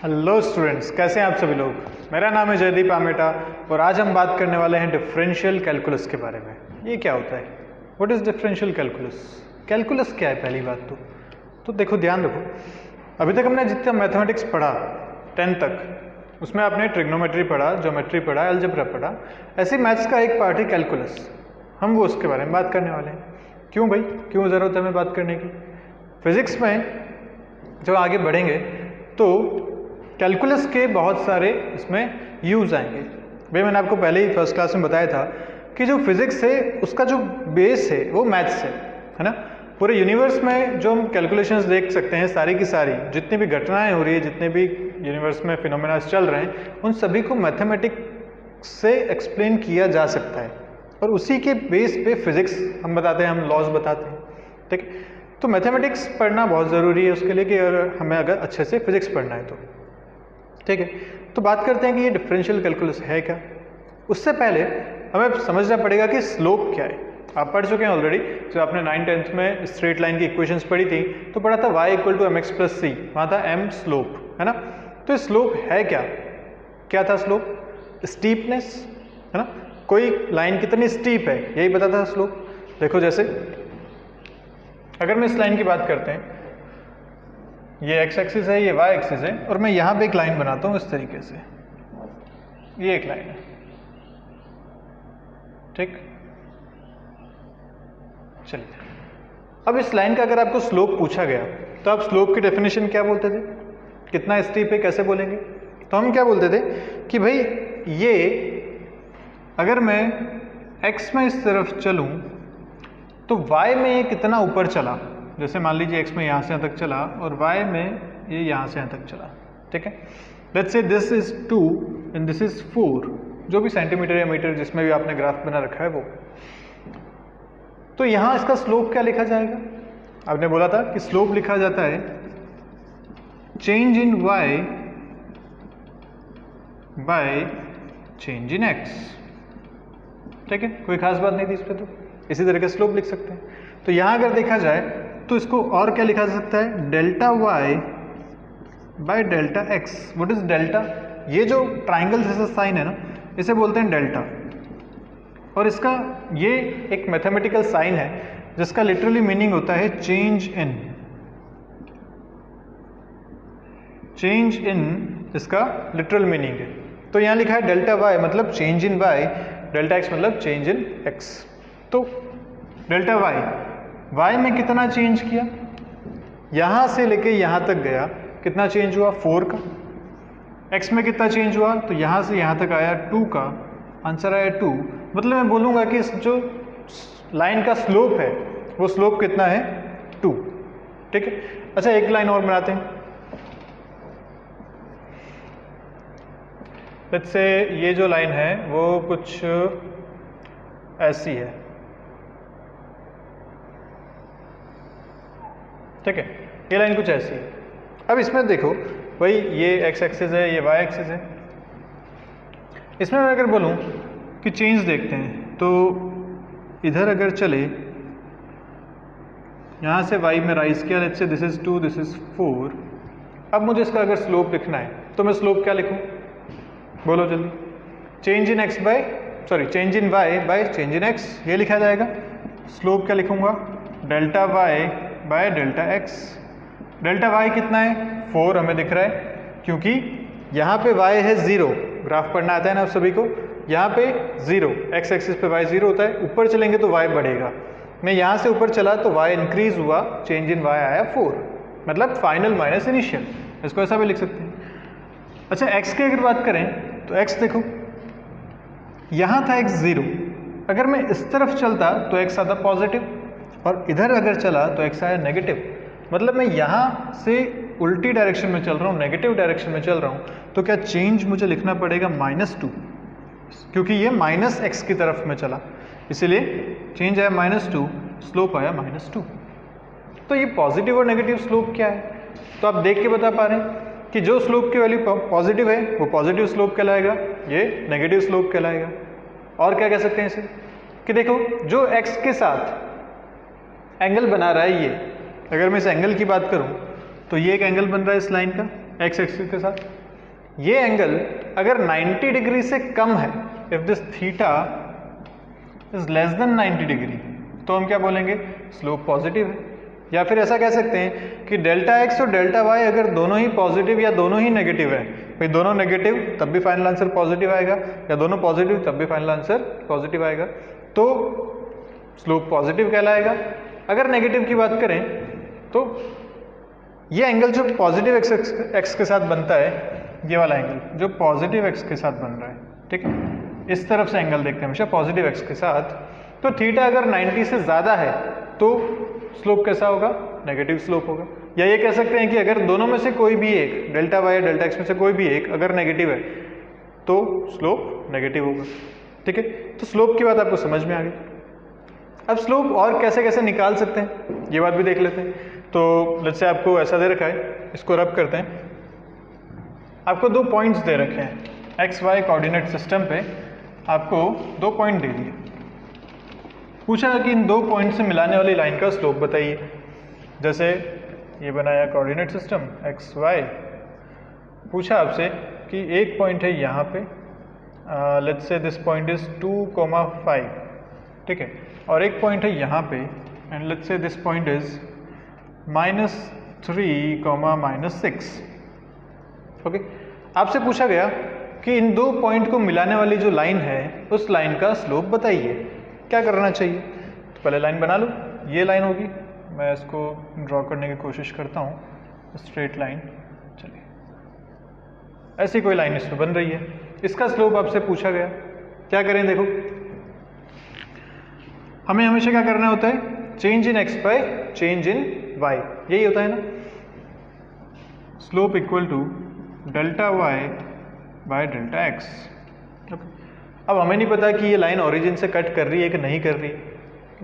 Hello students, कैसे हैं आप सभी लोग। मेरा नाम है जयदीप आमेटा और आज हम बात करने वाले हैं डिफरेंशियल कैलकुलस के बारे में। ये क्या होता है? What is differential calculus? Calculus क्या है? पहली बात तो देखो, ध्यान रखो, अभी तक हमने जितना मैथमेटिक्स पढ़ा 10 तक, उसमें आपने ट्रिग्नोमेट्री पढ़ा, ज्योमेट्री पढ़ा, अलजेब्रा पढ़ा। ऐसे मैथ्स का एक पार्ट है कैलकुलस। हम वो उसके बारे में बात करने वाले हैं। क्यों भाई, क्यों ज़रूरत है हमें बात करने की? फिज़िक्स में जब आगे बढ़ेंगे तो कैलकुलस के बहुत सारे इसमें यूज़ आएंगे। भाई मैंने आपको पहले ही फर्स्ट क्लास में बताया था कि जो फिज़िक्स है उसका जो बेस है वो मैथ्स है ना। पूरे यूनिवर्स में जो हम कैलकुलेशंस देख सकते हैं, सारी की सारी जितनी भी घटनाएं हो रही है, जितने भी यूनिवर्स में फिनोमेना चल रहे हैं, उन सभी को मैथमेटिक्स से एक्सप्लेन किया जा सकता है और उसी के बेस पे फिज़िक्स हम बताते हैं, हम लॉज बताते हैं। ठीक है, तो मैथमेटिक्स पढ़ना बहुत ज़रूरी है उसके लिए कि हमें अगर अच्छे से फिज़िक्स पढ़ना है तो। ठीक है, तो बात करते हैं कि ये डिफरेंशियल कैलकुलस है क्या। उससे पहले हमें समझना पड़ेगा कि स्लोप क्या है। आप पढ़ चुके हैं ऑलरेडी, जब आपने 9th-10th में स्ट्रेट लाइन की इक्वेशंस पढ़ी थी तो पढ़ा था y = mx + c, वहाँ था m स्लोप, है ना। तो स्लोप है क्या? क्या था स्लोप? स्टीपनेस, है ना। कोई लाइन कितनी स्टीप है यही बताता था स्लोप। देखो जैसे अगर मैं इस लाइन की बात करते हैं, ये x एक्सिस है, ये y एक्सिस है, और मैं यहाँ पे एक लाइन बनाता हूँ इस तरीके से, ये एक लाइन है। ठीक, चलिए अब इस लाइन का अगर आपको स्लोप पूछा गया तो आप स्लोप की डेफिनेशन क्या बोलते थे? कितना स्टीप है कैसे बोलेंगे? तो हम क्या बोलते थे कि भाई ये अगर मैं x में इस तरफ चलूँ तो y में ये कितना ऊपर चला। जैसे मान लीजिए x में यहाँ से यहाँ तक चला और y में ये यहाँ से यहाँ तक चला। ठीक है, let's say this is 2 and this is 4, जो भी सेंटीमीटर या मीटर जिसमें भी आपने ग्राफ बना रखा है वो। तो यहाँ इसका स्लोप क्या लिखा जाएगा? आपने बोला था कि स्लोप लिखा जाता है चेंज इन y बाय चेंज इन x। ठीक है, कोई खास बात नहीं थी इस पर, तो इसी तरह का स्लोप लिख सकते हैं। तो यहाँ अगर देखा जाए तो इसको और क्या लिखा जा सकता है? Delta y by delta x। What is delta? ये जो ट्राइंगल जैसा साइन है ना, इसे बोलते हैं डेल्टा। और इसका ये एक मैथमेटिकल साइन है जिसका लिटरली मीनिंग होता है चेंज इन। चेंज इन इसका लिटरल मीनिंग है। तो यहाँ लिखा है डेल्टा y मतलब change in y, delta x मतलब चेंज इन x। तो डेल्टा y में कितना चेंज किया? यहाँ से लेके यहाँ तक गया, कितना चेंज हुआ? 4 का। x में कितना चेंज हुआ? तो यहाँ से यहाँ तक आया 2 का, आंसर आया 2। मतलब मैं बोलूँगा कि इस जो लाइन का स्लोप है वो स्लोप कितना है? 2। ठीक है, अच्छा एक लाइन और बनाते हैं। लेट्स से ये जो लाइन है वो कुछ ऐसी है। ठीक है, ये लाइन कुछ ऐसी है। अब इसमें देखो भाई, ये x एक्सिस है, ये y एक्सिस है। इसमें मैं अगर बोलूँ कि चेंज देखते हैं तो इधर अगर चले, यहाँ से y में राइज किया, let's say this is 2, this is 4। अब मुझे इसका अगर स्लोप लिखना है तो मैं स्लोप क्या लिखूँ? बोलो जल्दी। Change in x bye change in y bye change in x, ये लिखा जाएगा। स्लोप क्या लिखूँगा? Delta y by delta x। Delta y कितना है? 4 हमें दिख रहा है क्योंकि यहाँ पे y है 0। ग्राफ पढ़ना आता है ना आप सभी को। यहाँ पे 0, x एक्सिस पे y 0 होता है। ऊपर चलेंगे तो y बढ़ेगा। मैं यहाँ से ऊपर चला तो y इंक्रीज हुआ, चेंज इन y आया 4, मतलब फाइनल माइनस इनिशियल। इसको ऐसा भी लिख सकते हैं। अच्छा x की अगर बात करें तो x देखो, यहाँ था x 0, अगर मैं इस तरफ चलता तो x आता पॉजिटिव और इधर अगर चला तो x आया नेगेटिव। मतलब मैं यहाँ से उल्टी डायरेक्शन में चल रहा हूँ, नेगेटिव डायरेक्शन में चल रहा हूँ, तो क्या चेंज मुझे लिखना पड़ेगा -2, क्योंकि ये -x की तरफ में चला, इसीलिए चेंज आया -2, स्लोप आया -2। तो ये पॉजिटिव और नेगेटिव स्लोप क्या है? तो आप देख के बता पा रहे हैं कि जो स्लोप की वैल्यू पॉजिटिव है वो पॉजिटिव स्लोप कहलाएगा, ये नेगेटिव स्लोप कहलाएगा। और क्या कह सकते हैं इसे कि देखो, जो x के साथ एंगल बना रहा है, ये अगर मैं इस एंगल की बात करूं तो ये एक एंगल बन रहा है इस लाइन का, एक्स एक्सिस के साथ। ये एंगल अगर 90 डिग्री से कम है, if this theta is less than 90 degree, तो हम क्या बोलेंगे, स्लोप पॉजिटिव है। या फिर ऐसा कह सकते हैं कि डेल्टा एक्स और डेल्टा वाई अगर दोनों ही पॉजिटिव या दोनों ही नेगेटिव है, भाई दोनों नेगेटिव तब भी फाइनल आंसर पॉजिटिव आएगा, या दोनों पॉजिटिव तब भी फाइनल आंसर पॉजिटिव आएगा, तो स्लोप पॉजिटिव कहलाएगा। अगर नेगेटिव की बात करें तो ये एंगल जो पॉजिटिव एक्स के साथ बनता है, ये वाला एंगल जो पॉजिटिव एक्स के साथ बन रहा है, ठीक है, इस तरफ से एंगल देखते हैं हमेशा पॉजिटिव एक्स के साथ, तो थीटा अगर 90 से ज़्यादा है तो स्लोप कैसा होगा, नेगेटिव स्लोप होगा। या ये कह सकते हैं कि अगर दोनों में से कोई भी एक, डेल्टा वाई या डेल्टा एक्स में से कोई भी एक अगर नेगेटिव है तो स्लोप नेगेटिव होगा, ठीक है। तो स्लोप की बात आपको समझ में आ गई। अब स्लोप और कैसे कैसे निकाल सकते हैं ये बात भी देख लेते हैं। तो लेट्स से आपको ऐसा दे रखा है, इसको रब करते हैं, आपको 2 पॉइंट्स दे रखे हैं एक्स वाई कोऑर्डिनेट सिस्टम पे, आपको 2 पॉइंट दे दिए, पूछा कि इन 2 पॉइंट से मिलाने वाली लाइन का स्लोप बताइए। जैसे ये बनाया कोऑर्डिनेट सिस्टम एक्स वाई, पूछा आपसे कि एक पॉइंट है यहाँ पे, let's say this point is 2,5, ठीक है, और एक पॉइंट है यहाँ पे and let's say this point is -3, -6, okay. आपसे पूछा गया कि इन 2 पॉइंट को मिलाने वाली जो लाइन है उस लाइन का स्लोप बताइए, क्या करना चाहिए। तो पहले लाइन बना लो, ये लाइन होगी, मैं इसको ड्रॉ करने की कोशिश करता हूँ, स्ट्रेट लाइन, चलिए ऐसी कोई लाइन इसमें बन रही है, इसका स्लोप आपसे पूछा गया, क्या करें, देखो हमें हमेशा क्या करना होता है, change in X by change in Y, यही होता है ना, slope equal to delta Y by delta X. अब हमें नहीं पता कि ये लाइन ओरिजिन से कट कर रही है कि नहीं कर रही है,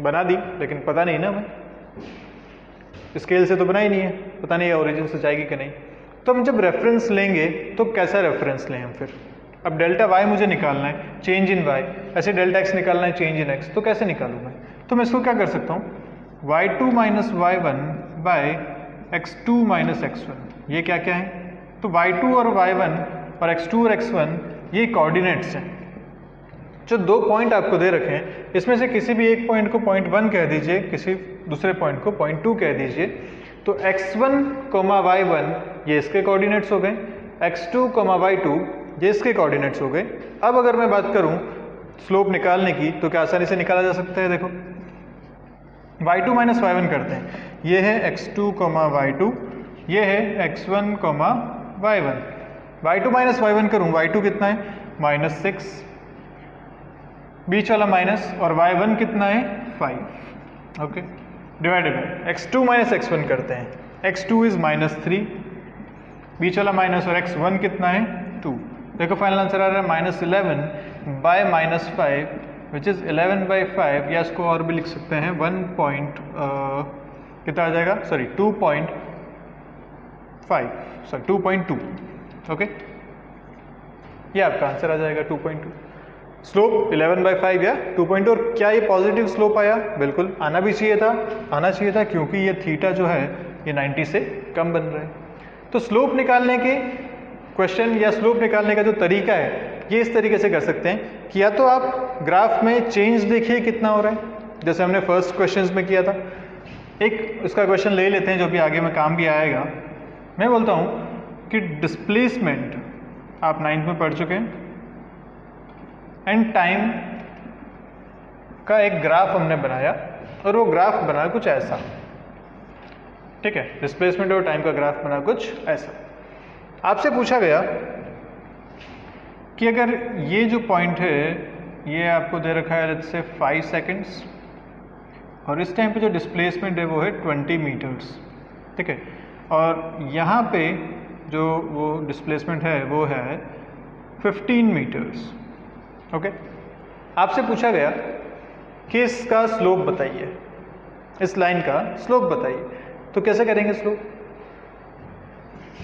बना दी लेकिन पता नहीं ना, हमें स्केल से तो बना ही नहीं है, पता नहीं ओरिजिन से जाएगी कि नहीं। तो हम जब रेफरेंस लेंगे तो कैसा रेफरेंस लें हम फिर, अब डेल्टा वाई मुझे निकालना है, चेंज इन वाई, ऐसे डेल्टा एक्स निकालना है, चेंज इन एक्स, तो कैसे निकालूँ मैं, तो मैं इसको क्या कर सकता हूँ, y2 minus y1 bye x2 minus x1, ये क्या क्या है, तो y2 और y1 और x2 और x1 ये कोऑर्डिनेट्स हैं। जो 2 पॉइंट आपको दे रखे हैं इसमें से किसी भी एक पॉइंट को पॉइंट 1 कह दीजिए, किसी दूसरे पॉइंट को पॉइंट 2 कह दीजिए, तो x1, y1 ये इसके कोऑर्डिनेट्स हो गए, x2, y2 ये इसके कोऑर्डिनेट्स हो गए। अब अगर मैं बात करूं स्लोप निकालने की तो क्या आसानी से निकाला जा सकता है, देखो y2 माइनस y1 करते हैं, ये है x2, y2, ये है x1, y1, y2 minus y1 करूं, y2 कितना है -6, बीच वाला माइनस, और y1 कितना है 5, okay, divided by x2 minus x1 करते हैं, x2 इज -3, बीच वाला माइनस, और x1 कितना है 2, देखो फाइनल आंसर आ रहा है -11 बाय -5 विच इज़ 11/5, या इसको और भी लिख सकते हैं 2.2, सॉरी 2.2, ओके, ये आपका आंसर आ जाएगा 2.2। स्लोप 11/5 या 2.2, और क्या ये पॉजिटिव स्लोप आया, बिल्कुल आना भी चाहिए था, आना चाहिए था, क्योंकि ये थीटा जो है ये 90 से कम बन रहा है। तो स्लोप निकालने के क्वेश्चन या स्लोप निकालने का जो तरीका है ये इस तरीके से कर सकते हैं कि या तो आप ग्राफ में चेंज देखिए कितना हो रहा है, जैसे हमने फर्स्ट क्वेश्चंस में किया था। एक इसका क्वेश्चन ले लेते हैं जो भी आगे में काम भी आएगा। मैं बोलता हूँ कि डिस्प्लेसमेंट आप 9th में पढ़ चुके हैं, एंड टाइम का एक ग्राफ हमने बनाया, और वो ग्राफ बना कुछ ऐसा, ठीक है, डिस्प्लेसमेंट और टाइम का ग्राफ बना कुछ ऐसा। आपसे पूछा गया कि अगर ये जो पॉइंट है ये आपको दे रखा है लेट्स से 5 सेकेंड्स, और इस टाइम पे जो डिस्प्लेसमेंट है वो है 20 मीटर्स, ठीक है, और यहाँ पे जो वो डिस्प्लेसमेंट है वो है 15 मीटर्स, ओके। आपसे पूछा गया कि इसका स्लोप बताइए, इस लाइन का स्लोप बताइए, तो कैसे करेंगे स्लोप,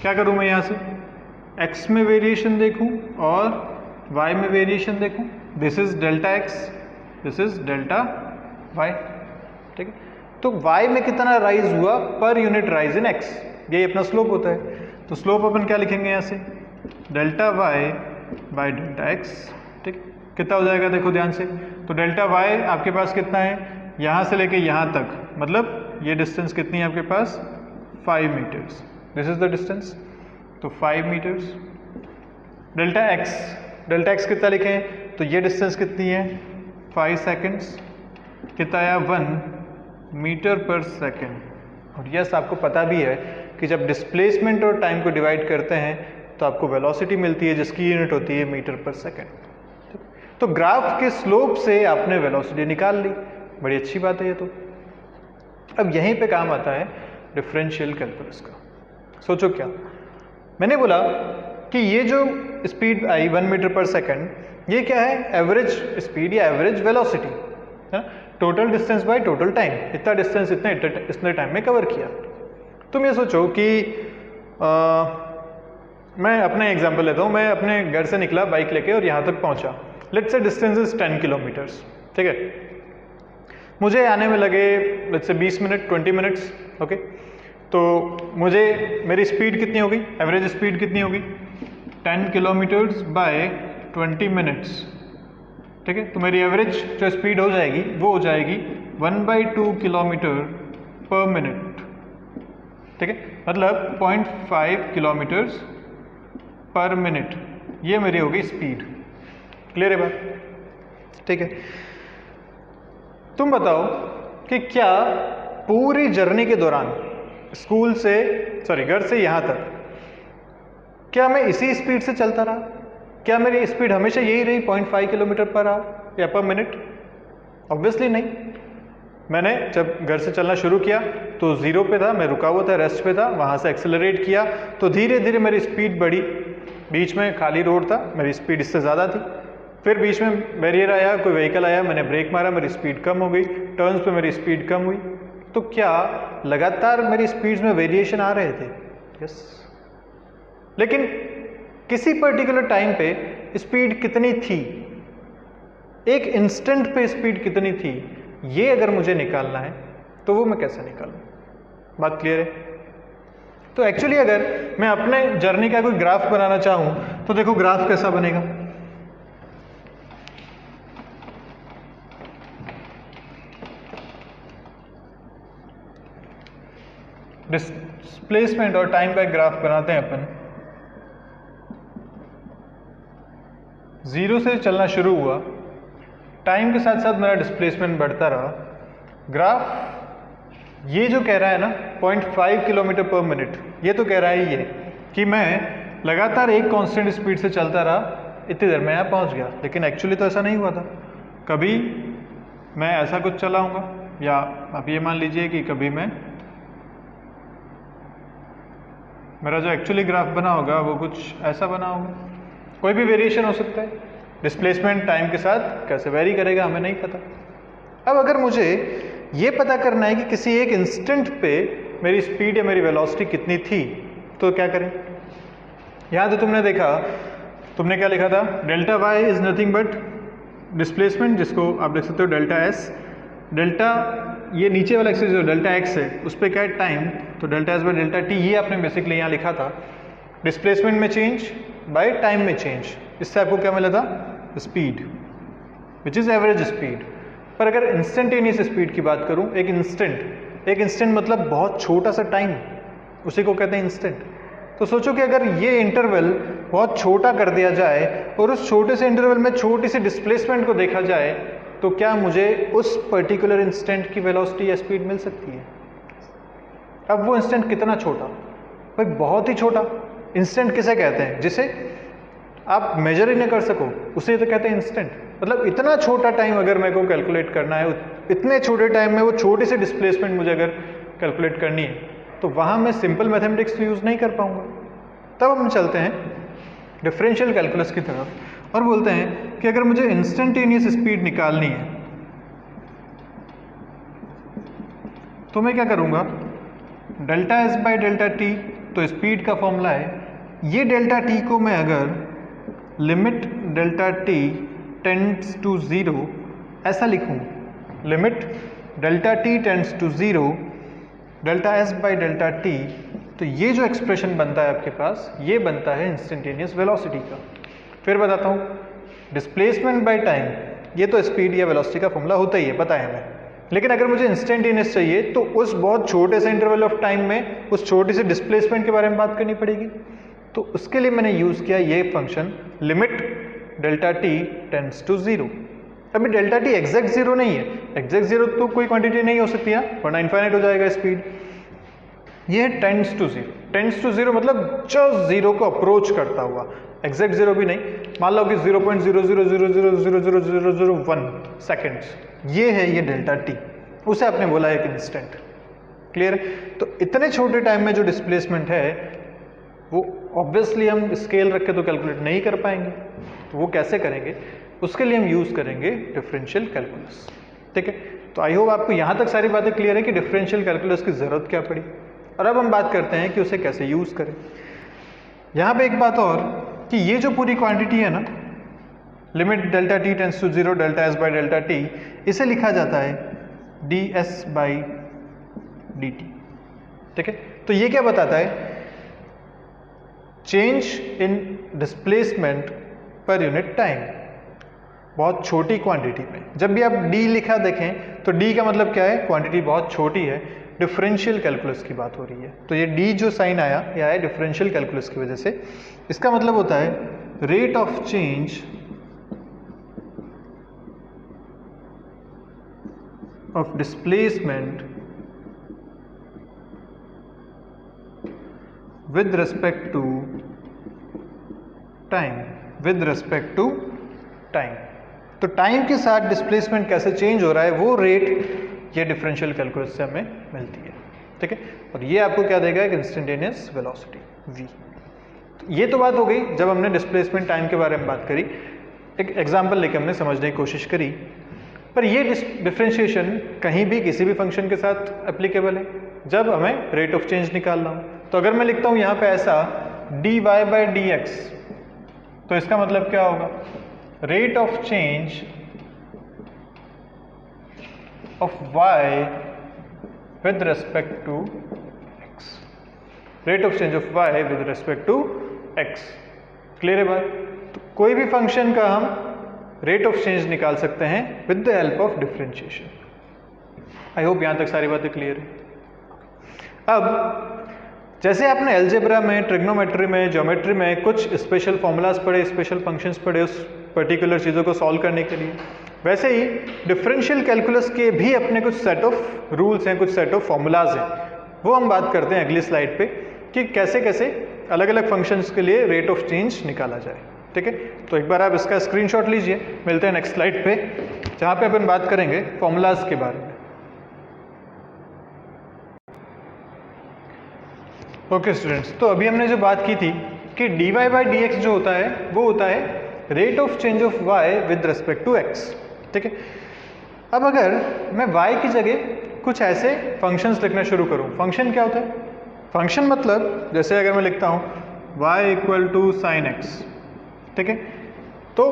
क्या करूँ मैं यहाँ से x में वेरिएशन देखूँ और y में वेरिएशन देखूँ, this is delta x, this is delta y, ठीक है, तो y में कितना राइज हुआ per unit rise in x, यही अपना स्लोप होता है। तो तो स्लोप अपन क्या लिखेंगे यहाँ से, delta Y by delta X. ठीक, कितना हो जाएगा देखो ध्यान से, तो डेल्टा वाई आपके पास कितना है, यहाँ से लेके यहाँ तक, मतलब ये डिस्टेंस कितनी है आपके पास, 5 metres, this is the distance, तो 5 मीटर्स। डेल्टा एक्स कितना लिखें, तो ये डिस्टेंस कितनी है, 5 सेकेंड्स, कितना आया 1 मीटर पर सेकेंड। और यस आपको पता भी है कि जब डिस्प्लेसमेंट और टाइम को डिवाइड करते हैं तो आपको वेलोसिटी मिलती है जिसकी यूनिट होती है मीटर पर सेकेंड। तो ग्राफ के स्लोप से आपने वेलोसिटी निकाल ली, बड़ी अच्छी बात है ये तो। अब यहीं पे काम आता है डिफरेंशियल कैलकुलस का। सोचो क्या, मैंने बोला कि ये जो स्पीड आई 1 मीटर पर सेकेंड, ये क्या है, एवरेज स्पीड या एवरेज वेलोसिटी है, total distance by total time, इतना डिस्टेंस इतने टाइम में कवर किया। तुम ये सोचो कि मैं अपना एग्जांपल लेता हूँ, मैं अपने घर से निकला बाइक लेके और यहाँ तक पहुँचा, let's say distance is 10 kilometres, ठीक है, मुझे आने में लगे let's say 20 minute 20 minutes, okay, तो मुझे मेरी स्पीड कितनी होगी, एवरेज स्पीड कितनी होगी, 10 किलोमीटर्स बाय 20 मिनट्स, ठीक है, तो मेरी एवरेज जो स्पीड हो जाएगी वो हो जाएगी 1/2 किलोमीटर पर मिनट, ठीक है, मतलब 0.5 किलोमीटर्स पर मिनट, ये मेरी होगी स्पीड। क्लियर है बात, ठीक है। तुम बताओ कि क्या पूरी जर्नी के दौरान घर से यहाँ तक क्या मैं इसी स्पीड से चलता रहा, क्या मेरी स्पीड हमेशा यही रही 0.5 किलोमीटर पर आवर या पर मिनट? ऑब्वियसली नहीं। मैंने जब घर से चलना शुरू किया तो 0 पे था, मैं रुका हुआ था, रेस्ट पे था, वहाँ से एक्सेलरेट किया तो धीरे धीरे मेरी स्पीड बढ़ी, बीच में खाली रोड था, मेरी स्पीड इससे ज़्यादा थी, फिर बीच में बैरियर आया, कोई व्हीकल आया, मैंने ब्रेक मारा, मेरी स्पीड कम हो गई, टर्न्स पे मेरी स्पीड कम हुई। तो क्या लगातार मेरी स्पीड्स में वेरिएशन आ रहे थे? यस। लेकिन किसी पर्टिकुलर टाइम पे स्पीड कितनी थी, एक इंस्टेंट पे स्पीड कितनी थी, ये अगर मुझे निकालना है तो वो मैं कैसे निकालूं? बात क्लियर है? तो एक्चुअली अगर मैं अपने जर्नी का कोई ग्राफ बनाना चाहूं तो देखो ग्राफ कैसा बनेगा। डिस्प्लेसमेंट और टाइम का ग्राफ बनाते हैं अपन। 0 से चलना शुरू हुआ, टाइम के साथ साथ मेरा डिस्प्लेसमेंट बढ़ता रहा। ग्राफ ये जो कह रहा है ना 0.5 किलोमीटर पर मिनट, ये तो कह रहा है ये कि मैं लगातार एक कांस्टेंट स्पीड से चलता रहा, इतनी देर में यहाँ पहुँच गया। लेकिन एक्चुअली तो ऐसा नहीं हुआ था। कभी मैं ऐसा कुछ चलाऊँगा, या आप ये मान लीजिए कि कभी मेरा जो एक्चुअली ग्राफ बना होगा वो कुछ ऐसा बना होगा। कोई भी वेरिएशन हो सकता है, डिस्प्लेसमेंट टाइम के साथ कैसे वेरी करेगा हमें नहीं पता। अब अगर मुझे ये पता करना है कि किसी एक इंस्टेंट पे मेरी स्पीड या मेरी वेलोसिटी कितनी थी, तो क्या करें? यहाँ तो तुमने देखा, तुमने क्या लिखा था, delta Y is nothing but displacement, जिसको आप लिख सकते हो डेल्टा एस। डेल्टा ये नीचे वाला एक्सिस जो डेल्टा एक्स है उस पर क्या है, टाइम, तो delta S by delta T, ये आपने बेसिकली यहाँ लिखा था। डिस्प्लेसमेंट में चेंज बाय टाइम में चेंज, इससे आपको क्या मिला था, speed, which is average speed. पर अगर इंस्टेंटेनियस स्पीड की बात करूं, एक इंस्टेंट मतलब बहुत छोटा सा टाइम, उसी को कहते हैं इंस्टेंट। तो सोचो कि अगर ये इंटरवल बहुत छोटा कर दिया जाए और उस छोटे से इंटरवल में छोटी सी डिस्प्लेसमेंट को देखा जाए, तो क्या मुझे उस पर्टिकुलर इंस्टेंट की वेलोसिटी या स्पीड मिल सकती है? अब वो इंस्टेंट कितना छोटा? भाई बहुत ही छोटा। इंस्टेंट किसे कहते हैं? जिसे आप मेजर ही नहीं कर सको, उसे तो कहते हैं इंस्टेंट। मतलब इतना छोटा टाइम अगर मेरे को कैलकुलेट करना है, इतने छोटे टाइम में वो छोटी सी डिस्प्लेसमेंट मुझे अगर कैलकुलेट करनी है, तो वहाँ मैं सिंपल मैथमेटिक्स यूज़ नहीं कर पाऊँगा। तब हम चलते हैं डिफरेंशियल कैलकुलस की तरफ और बोलते हैं कि अगर मुझे इंस्टेंटेनियस स्पीड निकालनी है तो मैं क्या करूँगा, delta S by delta T, तो स्पीड का फॉर्मूला है, ये डेल्टा टी को मैं अगर limit delta T tends to 0 ऐसा लिखूँ, limit delta T tends to 0 delta S by delta T तो ये जो एक्सप्रेशन बनता है आपके पास, ये बनता है इंस्टेंटेनियस वेलोसिटी का। फिर बताता हूँ, डिस्प्लेसमेंट बाय टाइम, ये तो स्पीड या वेलोसिटी का फॉर्मूला होता ही है, पता है हमें। लेकिन अगर मुझे इंस्टेंटेनियस चाहिए तो उस बहुत छोटे से इंटरवल ऑफ टाइम में उस छोटी सी डिस्प्लेसमेंट के बारे में बात करनी पड़ेगी। तो उसके लिए मैंने यूज़ किया ये function limit delta T tends to zero. अभी डेल्टा टी एग्जैक्ट जीरो नहीं है, एग्जैक्ट जीरो तो कोई क्वांटिटी नहीं हो सकती है, वरना इनफाइनाइट हो जाएगा स्पीड। ये है tends to zero. Tends to zero मतलब जस्ट जीरो को अप्रोच करता हुआ, एग्जैक्ट जीरो भी नहीं। मान लो कि 0.000000001 सेकेंड्स, ये है ये डेल्टा टी, उसे आपने बोला एक इंस्टेंट। क्लियर है? तो इतने छोटे टाइम में जो डिस्प्लेसमेंट है वो ऑब्वियसली हम स्केल रख के तो कैलकुलेट नहीं कर पाएंगे। तो वो कैसे करेंगे? उसके लिए हम यूज़ करेंगे डिफरेंशियल कैलकुलस। ठीक है, तो आई होप आपको यहाँ तक सारी बातें क्लियर है कि डिफरेंशियल कैलकुलस की ज़रूरत क्या पड़ी। और अब हम बात करते हैं कि उसे कैसे यूज़ करें। यहाँ पे एक बात और कि ये जो पूरी क्वांटिटी है ना, limit delta T tends to zero delta S by delta T, इसे लिखा जाता है D S by D T. ठीक है, तो ये क्या बताता है? Change in displacement per unit time, बहुत छोटी क्वांटिटी में। जब भी आप डी लिखा देखें तो डी का मतलब क्या है? क्वांटिटी बहुत छोटी है, डिफरेंशियल कैलकुलस की बात हो रही है। तो ये डी जो साइन आया, यह आया डिफरेंशियल कैलकुलस की वजह से। इसका मतलब होता है rate of change of displacement with respect to time, with respect to time. तो टाइम के साथ डिस्प्लेसमेंट कैसे चेंज हो रहा है, वो रेट ये डिफरेंशियल कैलकुलस से हमें मिलती है। ठीक है, और ये आपको क्या देगा? एक इंस्टेंटेनियस वेलोसिटी v। ये तो बात हो गई जब हमने डिस्प्लेसमेंट टाइम के बारे में बात करी, एक एग्जांपल लेके हमने समझने की कोशिश करी। पर ये डिफरेंशिएशन कहीं भी किसी भी फंक्शन के साथ एप्लीकेबल है जब हमें रेट ऑफ चेंज निकालना हो। तो अगर मैं लिखता हूँ यहाँ पे ऐसा dy बाई डी एक्स, तो इसका मतलब क्या होगा? Rate of change of y with respect to x, rate of change of y with respect to x। Clear है बात? तो कोई भी फंक्शन का हम रेट ऑफ चेंज निकाल सकते हैं with the help of differentiation. I hope यहां तक सारी बातें क्लियर है। अब जैसे आपने अलजेब्रा में, ट्रिग्नोमेट्री में, ज्योमेट्री में कुछ स्पेशल फॉर्मूलाज पढ़े, स्पेशल फंक्शंस पढ़े उस पर्टिकुलर चीज़ों को सॉल्व करने के लिए, वैसे ही डिफरेंशियल कैलकुलस के भी अपने कुछ सेट ऑफ रूल्स हैं, कुछ सेट ऑफ फॉर्मूलाज हैं। वो हम बात करते हैं अगली स्लाइड पे कि कैसे कैसे अलग अलग फंक्शंस के लिए रेट ऑफ चेंज निकाला जाए। ठीक है, तो एक बार आप इसका स्क्रीनशॉट लीजिए। मिलते हैं नेक्स्ट स्लाइड पे, जहाँ पे अपन बात करेंगे फॉर्मूलाज के बारे में। ओके स्टूडेंट्स, तो अभी हमने जो बात की थी कि dy बाई डी एक्स जो होता है वो होता है rate of change of y with respect to x। ठीक है, अब अगर मैं y की जगह कुछ ऐसे फंक्शंस लिखना शुरू करूं, फंक्शन क्या होता है? फंक्शन मतलब जैसे अगर मैं लिखता हूं y equal to sine x, ठीक है, तो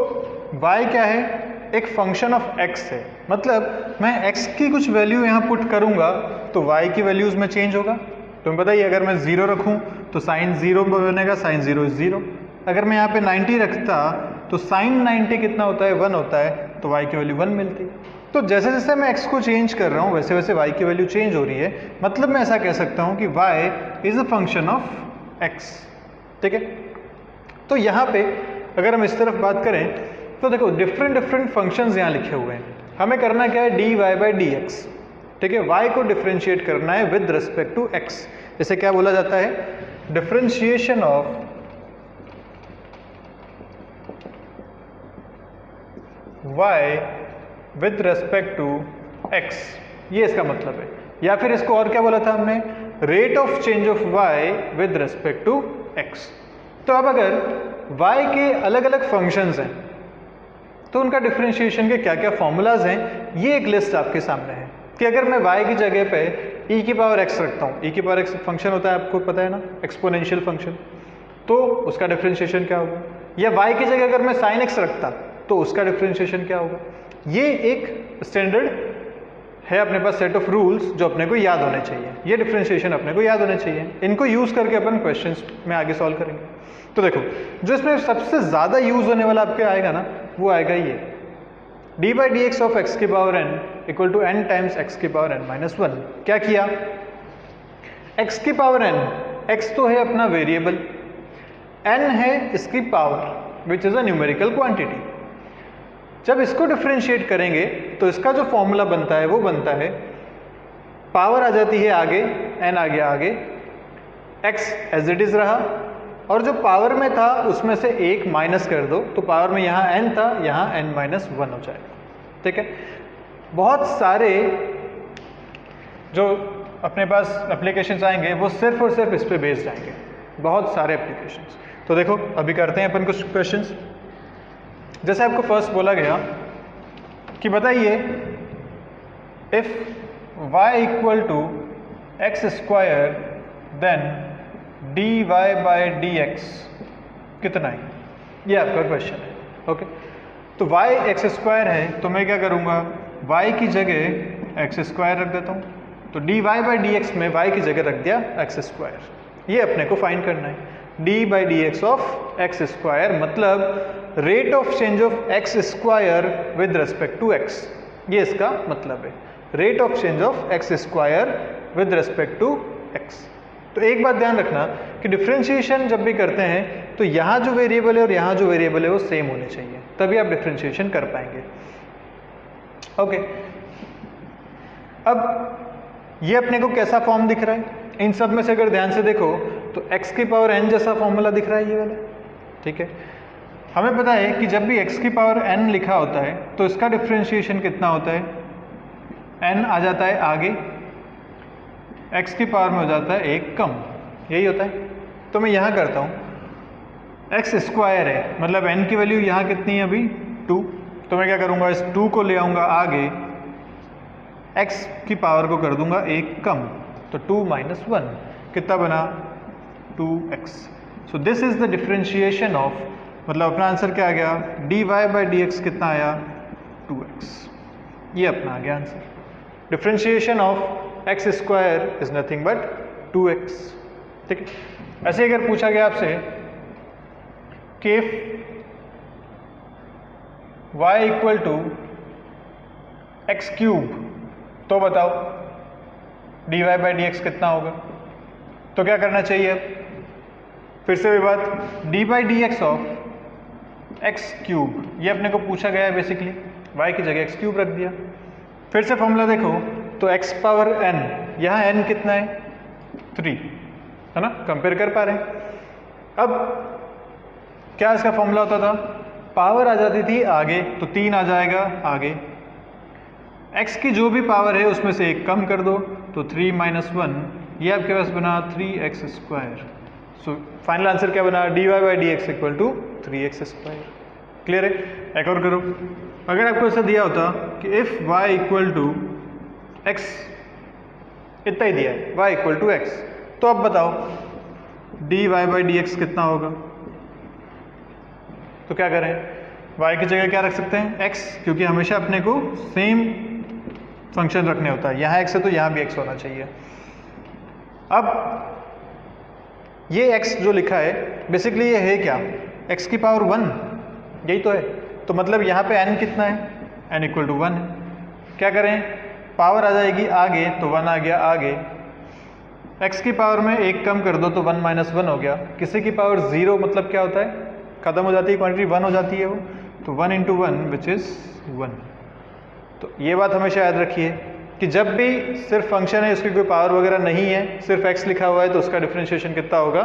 y क्या है? एक फंक्शन ऑफ x है। मतलब मैं x की कुछ वैल्यू यहाँ पुट करूंगा तो y की वैल्यूज में चेंज होगा। तुम्हें पता ही, अगर मैं 0 रखूं तो साइन 0 बनेगा, साइन 0 इज 0। अगर मैं यहाँ पे 90 रखता तो साइन 90 कितना होता है? 1 होता है, तो y की वैल्यू 1 मिलती। तो जैसे जैसे मैं x को चेंज कर रहा हूँ वैसे वैसे y की वैल्यू चेंज हो रही है। मतलब मैं ऐसा कह सकता हूँ कि y is a function of x। ठीक है, तो यहाँ पे अगर हम इस तरफ बात करें तो देखो डिफरेंट फंक्शंस यहाँ लिखे हुए हैं। हमें करना क्या है? dy by D x. ठीक है, y को डिफरेंशिएट करना है विद रिस्पेक्ट टू x। इसे क्या बोला जाता है? Differentiation of y with respect to x, ये इसका मतलब है। या फिर इसको और क्या बोला था हमने? Rate of change of y with respect to x। तो अब अगर y के अलग अलग फंक्शंस हैं तो उनका डिफरेंशिएशन के क्या क्या फॉर्मूलाज हैं, ये एक लिस्ट आपके सामने है। कि अगर मैं y की जगह पे e की पावर x रखता हूँ, e की पावर x फंक्शन होता है, आपको पता है ना, एक्सपोनेंशियल फंक्शन, तो उसका डिफरेंशिएशन क्या होगा? या y की जगह अगर मैं साइन x रखता तो उसका डिफरेंशिएशन क्या होगा? ये एक स्टैंडर्ड है अपने पास सेट ऑफ रूल्स जो अपने को याद होने चाहिए। ये डिफरेंशिएशन अपने को याद होने चाहिए, इनको यूज़ करके अपन क्वेश्चंस में आगे सॉल्व करेंगे। तो देखो जो इसमें सबसे ज़्यादा यूज़ होने वाला आपके आएगा ना, वो आएगा ये D by D x of X की power N equal to N times X की पावर एन माइनस वन। क्या किया, एक्स की पावर एन, एक्स तो है अपना वेरिएबल, एन है इसकी power which is a numerical quantity. जब इसको डिफरेंशिएट करेंगे तो इसका जो फॉर्मूला बनता है वो बनता है, पावर आ जाती है आगे, एन आ गया आगे, एक्स एज इट इज़ रहा, और जो पावर में था उसमें से एक माइनस कर दो तो पावर में यहाँ एन था, यहाँ एन माइनस वन हो जाएगा। ठीक है, बहुत सारे जो अपने पास एप्लीकेशंस आएंगे वो सिर्फ और सिर्फ इस पे बेस्ड आएंगे, बहुत सारे एप्लीकेशंस। तो देखो अभी करते हैं अपन कुछ क्वेश्चंस। जैसे आपको फर्स्ट बोला गया कि बताइए if y equal to X square then dy by D X कितना है, ये आपका क्वेश्चन है। ओके, तो y एक्स स्क्वायर है तो मैं क्या करूँगा, y की जगह एक्स स्क्वायर रख देता हूँ, तो dy बाई डी एक्स में y की जगह रख दिया एक्स स्क्वायर। ये अपने को फाइंड करना है, D by D x of X square, मतलब rate of change of X square with respect to X, ये इसका मतलब है, rate of change of X square with respect to X. तो एक बात ध्यान रखना कि डिफरेंशिएशन जब भी करते हैं तो यहाँ जो वेरिएबल है और यहाँ जो वेरिएबल है वो सेम होने चाहिए, तभी आप डिफरेंशिएशन कर पाएंगे। ओके, अब ये अपने को कैसा फॉर्म दिख रहा है, इन सब में से अगर ध्यान से देखो तो x की पावर n जैसा फॉर्मूला दिख रहा है ये वाला। ठीक है, हमें पता है कि जब भी x की पावर n लिखा होता है तो इसका डिफरेंशिएशन कितना होता है, n आ जाता है आगे, x की पावर में हो जाता है एक कम, यही होता है। तो मैं यहाँ करता हूँ, x स्क्वायर है मतलब n की वैल्यू यहाँ कितनी है अभी 2, तो मैं क्या करूँगा, इस 2 को ले आऊँगा आगे, x की पावर को कर दूँगा एक कम, तो 2 माइनस 1 कितना बना 2x। So this is the differentiation of, मतलब अपना आंसर क्या आ गया, dy बाई डी एक्स कितना आया 2x, ये अपना आ गया answer. Differentiation of X square is nothing but 2x। ठीक है, ऐसे अगर पूछा गया आपसे कि y equal to X cube, तो बताओ dy बाई डी एक्स कितना होगा, तो क्या करना चाहिए, फिर से वही बात, D by D x of x cube, ये अपने को पूछा गया है बेसिकली, y की जगह एक्स क्यूब रख दिया। फिर से फॉर्मूला देखो तो x पावर n, यहाँ n कितना है 3, है ना, कंपेयर कर पा रहे हैं। अब क्या इसका फॉर्मूला होता था, पावर आ जाती थी आगे तो 3 आ जाएगा आगे, x की जो भी पावर है उसमें से एक कम कर दो तो 3 माइनस 1, ये आपके पास बना 3x square. So final answer क्या बना, dy by D x equal to 3x square. Clear है, एक और करो, अगर आपको ऐसा दिया होता कि if y equal to x, इतना ही दिया है y इक्वल टू x, तो अब बताओ dy बाई डी एक्स कितना होगा, तो क्या करें, y की जगह क्या रख सकते हैं x, क्योंकि हमेशा अपने को सेम फंक्शन रखने होता है, यहाँ x है तो यहाँ भी x होना चाहिए। अब ये x जो लिखा है बेसिकली ये है क्या, x की पावर 1, यही तो है, तो मतलब यहाँ पे n कितना है, n इक्वल टू 1 है। क्या करें, पावर आ जाएगी आगे तो 1 आ गया आगे, x की पावर में एक कम कर दो तो 1 माइनस 1 हो गया, किसी की पावर 0 मतलब क्या होता है, खत्म हो जाती है क्वांटिटी, 1 हो जाती है वो, तो 1 इंटू 1 विच इज़ 1। तो ये बात हमेशा याद रखिए कि जब भी सिर्फ फंक्शन है, उसकी कोई पावर वगैरह नहीं है, सिर्फ x लिखा हुआ है तो उसका डिफरेंशिएशन कितना होगा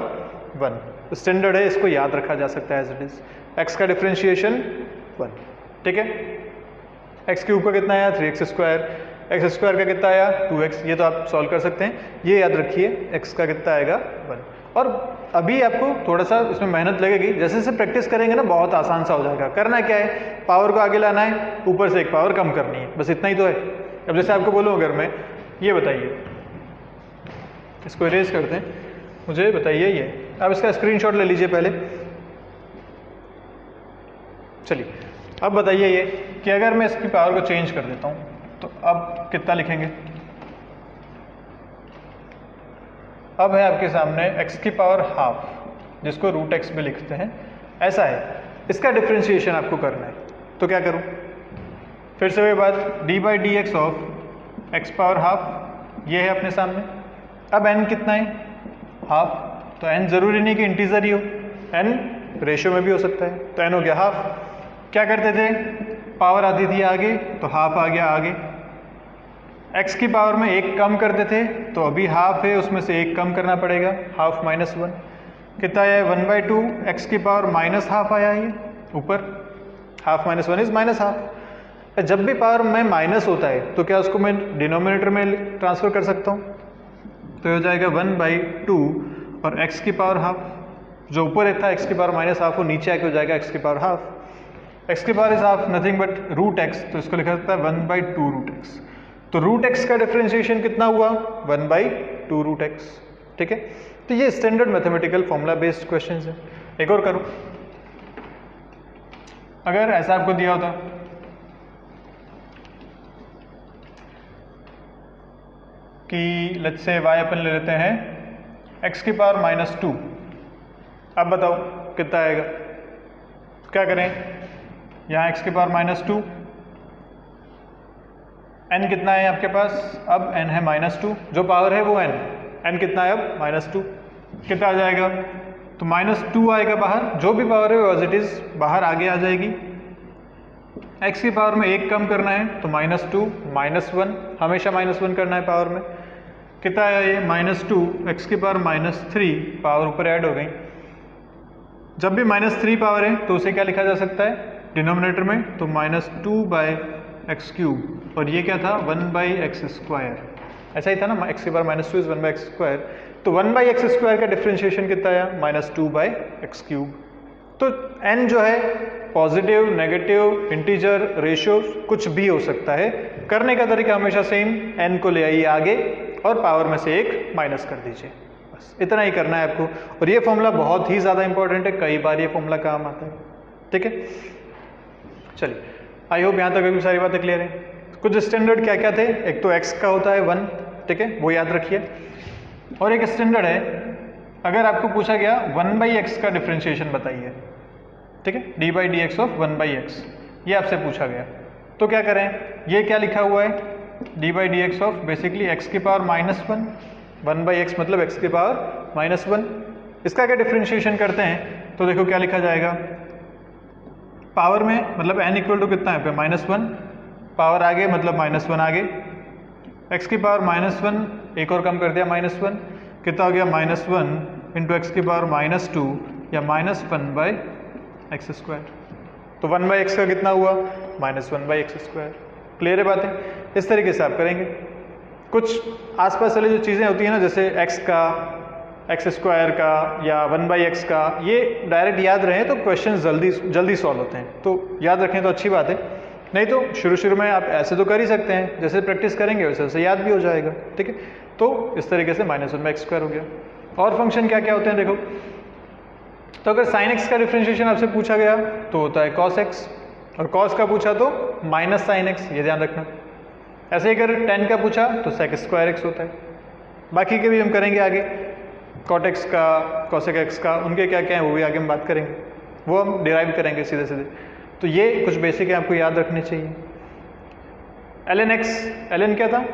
1। स्टैंडर्ड है, इसको याद रखा जा सकता है एज इट इज, x का डिफरेंशिएशन 1। ठीक है, एक्स क्यूब का कितना आया 3x स्क्वायर, एक्स स्क्वायर का कितना आया 2x, ये तो आप सॉल्व कर सकते हैं, ये याद रखिए x का कितना आएगा 1। और अभी आपको थोड़ा सा इसमें मेहनत लगेगी, जैसे जैसे प्रैक्टिस करेंगे ना बहुत आसान सा हो जाएगा। करना क्या है, पावर को आगे लाना है, ऊपर से एक पावर कम करनी है, बस इतना ही तो है। अब जैसे आपको बोलूँ अगर मैं ये बताइए, इसको इरेज करते हैं, मुझे बताइए ये, आप इसका स्क्रीनशॉट ले लीजिए पहले। चलिए अब बताइए ये कि अगर मैं इसकी पावर को चेंज कर देता हूँ, तो अब कितना लिखेंगे? अब है आपके सामने x की पावर हाफ, जिसको रूट एक्स भी लिखते हैं, ऐसा है। इसका डिफ्रेंशिएशन आपको करना है, तो क्या करूं? फिर से वही बात, D by D x of x power half, ये है अपने सामने। अब n कितना है? हाफ। तो n जरूरी नहीं कि इंटीजर ही हो, n रेशियो में भी हो सकता है, तो n हो गया हाफ। क्या करते थे? पावर आती थी आगे, तो हाफ आ गया आगे। x की पावर में एक कम करते थे, तो अभी हाफ है, उसमें से एक कम करना पड़ेगा, हाफ माइनस वन। कितना है? 1/2 x की पावर माइनस हाफ आया, ये ऊपर half minus one is minus half. जब भी पावर में माइनस होता है तो क्या उसको मैं डिनोमिनेटर में ट्रांसफर कर सकता हूँ? तो हो जाएगा 1/2 और x की पावर हाफ, जो ऊपर था x की पावर माइनस हाफ, वो नीचे आके हो जाएगा x की पावर हाफ। x की power is half nothing but root x, तो इसको लिखा जाता है 1/2 रूट x। तो रूट x का डिफरेंशिएशन कितना हुआ? 1/2 रूट x। ठीक है, तो ये standard mathematical formula based question है। एक और करो, अगर ऐसा आपको दिया होता कि लेट्स से y अपन ले लेते हैं x की पावर -2, अब बताओ कितना आएगा? क्या करें? यहाँ x की पावर -2, n कितना है आपके पास? अब n है -2, जो पावर है वो n कितना है अब? -2। कितना आ जाएगा? तो -2 आएगा बाहर, जो भी पावर है वो एज इट इज बाहर आगे आ जाएगी। x की पावर में एक कम करना है, तो -2 -1, हमेशा -1 करना है पावर में। कितना आया ये? -2, x की पावर -3, पावर ऊपर ऐड हो गई। जब भी -3 पावर है तो उसे क्या लिखा जा सकता है डिनोमिनेटर में? तो -2/x³, और ये क्या था? 1/x²। ऐसा ही था ना, x की पावर -2 इज 1/x², तो 1/x² का डिफरेंशिएशन कितना आया? -2/x³। तो n जो है पॉजिटिव, नेगेटिव, इंटीजर, रेशियो कुछ भी हो सकता है। करने का तरीका हमेशा सेम, n को ले आइए आगे और पावर में से एक माइनस कर दीजिए, बस इतना ही करना है आपको। और ये फॉर्मूला बहुत ही ज़्यादा इंपॉर्टेंट है, कई बार ये फॉर्मूला काम आता है। ठीक है, चलिए, आई होप यहाँ तक अभी सारी बातें क्लियर हैं। कुछ स्टैंडर्ड क्या क्या थे? एक तो x का होता है 1, ठीक है, वो याद रखिए। और एक स्टैंडर्ड है, अगर आपको पूछा गया 1/x का डिफरेंशिएशन बताइए, ठीक है, D by D x of 1/x, ये आपसे पूछा गया, तो क्या करें? ये क्या लिखा हुआ है? D by D x of basically x की पावर -1, 1/x मतलब x की पावर -1। इसका क्या डिफरेंशिएशन करते हैं? तो देखो क्या लिखा जाएगा, पावर में मतलब n इक्वल टू कितना है पे? -1, पावर आगे मतलब -1 आगे, x की पावर -1 एक और कम कर दिया -1, कितना हो गया? -1 इंटू एक्स की पावर -2 या -1/x²। तो 1/x का कितना हुआ? -1/x²। क्लियर है बातें? इस तरीके से आप करेंगे। कुछ आसपास वाली जो चीज़ें होती हैं ना, जैसे x का, x² का या 1/x का, ये डायरेक्ट याद रहे तो क्वेश्चन जल्दी सॉल्व होते हैं, तो याद रखें तो अच्छी बात है। नहीं तो शुरू में आप ऐसे तो कर ही सकते हैं, जैसे प्रैक्टिस करेंगे वैसे याद भी हो जाएगा। ठीक है, तो इस तरीके से -1/x² हो गया। और फंक्शन क्या क्या होते हैं देखो, तो अगर sin x का डिफरेंशिएशन आपसे पूछा गया तो होता है cos x, और cos का पूछा तो -sin x, ये ध्यान रखना। ऐसे ही अगर tan का पूछा तो sec² x होता है। बाकी के भी हम करेंगे आगे, cot x का, cosec x का, उनके क्या क्या हैं वो भी आगे हम बात करेंगे, वो हम डिराइव करेंगे सीधे सीधे। तो ये कुछ बेसिक है, आपको याद रखने चाहिए। ln x, ln क्या था?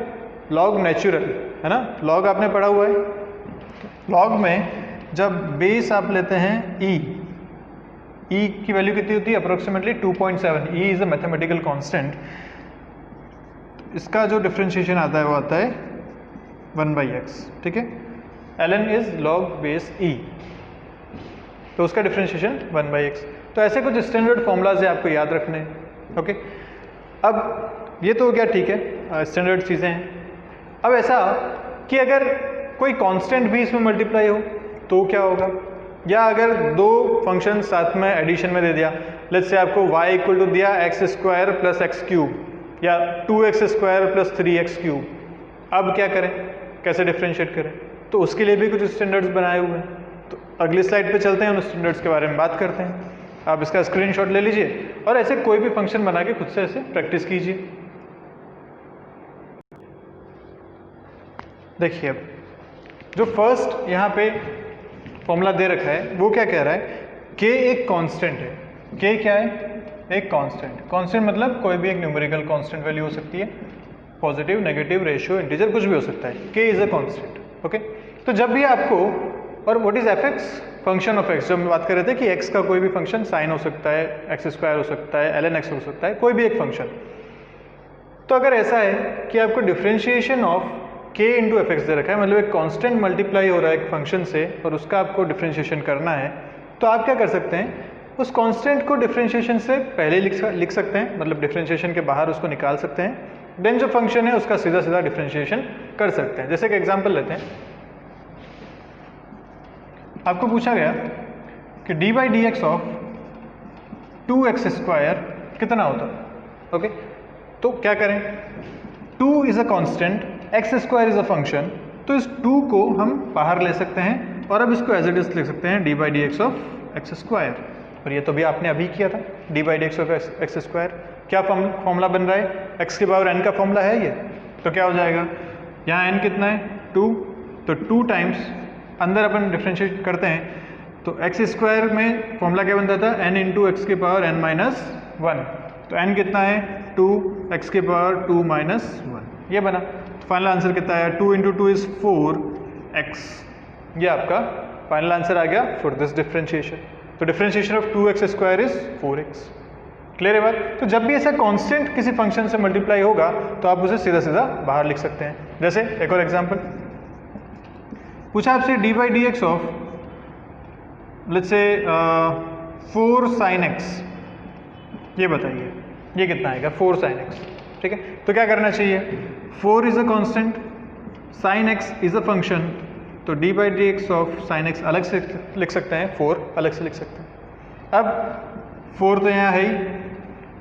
लॉग नेचुरल, है ना, लॉग आपने पढ़ा हुआ है। लॉग में जब बेस आप लेते हैं e की वैल्यू कितनी होती है? Approximately 2.7। e is a mathematical constant. इसका जो डिफरेंशिएशन आता है वो आता है 1/x, ठीक है। ln is log base e, तो उसका डिफरेंशिएशन 1/x। तो ऐसे कुछ स्टैंडर्ड फॉर्मूलाज है, आपको याद रखने हैं। ओके, अब ये तो हो गया, ठीक है, स्टैंडर्ड चीज़ें हैं। अब ऐसा कि अगर कोई कांस्टेंट भी इसमें मल्टीप्लाई हो तो क्या होगा, या अगर दो फंक्शन साथ में एडिशन में दे दिया, लेट्स से आपको y इक्वल टू दिया x² प्लस x³ या 2x² प्लस 3x³, अब क्या करें, कैसे डिफ्रेंशिएट करें? तो उसके लिए भी कुछ स्टैंडर्ड्स बनाए हुए हैं। तो अगली स्लाइड पे चलते हैं, उन स्टैंडर्ड्स के बारे में बात करते हैं। आप इसका स्क्रीनशॉट ले लीजिए और ऐसे कोई भी फंक्शन बना के खुद से ऐसे प्रैक्टिस कीजिए। देखिए अब जो फर्स्ट यहाँ पे फॉर्मूला दे रखा है वो क्या कह रहा है, k एक कांस्टेंट है। k क्या है? एक कांस्टेंट। कांस्टेंट मतलब कोई भी एक न्यूमेरिकल कांस्टेंट वैल्यू हो सकती है, पॉजिटिव, नेगेटिव, रेशियो, इंटीजर, कुछ भी हो सकता है। k is a constant. Okay, तो जब भी आपको, और what is F x? Function of x. जब हम बात कर रहे थे कि x का कोई भी फंक्शन साइन हो सकता है, एक्स स्क्वायर हो सकता है, ln x हो सकता है, कोई भी एक फंक्शन। तो अगर ऐसा है कि आपको differentiation of k into F X दे रखा है, मतलब एक कांस्टेंट मल्टीप्लाई हो रहा है एक फंक्शन से और उसका आपको डिफरेंशिएशन करना है, तो आप क्या कर सकते हैं, उस कांस्टेंट को डिफरेंशिएशन से पहले लिख सकते हैं, मतलब डिफरेंशिएशन के बाहर उसको निकाल सकते हैं, देन जो फंक्शन है उसका सीधा सीधा डिफरेंशिएशन कर सकते हैं। जैसे कि एग्जांपल लेते हैं, आपको पूछा गया कि D by D x of 2x square कितना होता है। ओके, तो क्या करें, 2 is a constant, x square is a function, तो इस 2 को हम बाहर ले सकते हैं और अब इसको एज इट इज लिख सकते हैं D by D x of X square. और ये तो भी आपने अभी किया था, D by D x of X square. क्या फॉर्मूला बन रहा है, एक्स की पावर n का फॉर्मूला है ये, तो क्या हो जाएगा, यहाँ n कितना है 2, तो 2 टाइम्स अंदर अपन डिफ्रेंशिएट करते हैं, तो एक्स स्क्वायर में फॉर्मूला क्या बनता था, n इंटू एक्स की पावर n माइनस 1, तो n कितना है 2, एक्स की पावर 2 माइनस 1, ये बना। तो फाइनल आंसर कितना है, 2 इंटू 2 इज 4x, ये आपका फाइनल आंसर आ गया फॉर दिस डिफरेंशिएशन। तो differentiation of 2x square is 4x। Clear है बात? तो जब भी ऐसा कांस्टेंट किसी फंक्शन से मल्टीप्लाई होगा तो आप उसे सीधा सीधा बाहर लिख सकते हैं। जैसे एक और एग्जांपल पूछा आपसे, D by D x of let's say 4 sin x, ये बताइए ये कितना आएगा, 4 sin x। ठीक है, तो क्या करना चाहिए, 4 is a constant, sin x is a function, तो D by D x of sine x अलग से लिख सकते हैं, 4 अलग से लिख सकते हैं। अब 4 तो यहाँ है ही,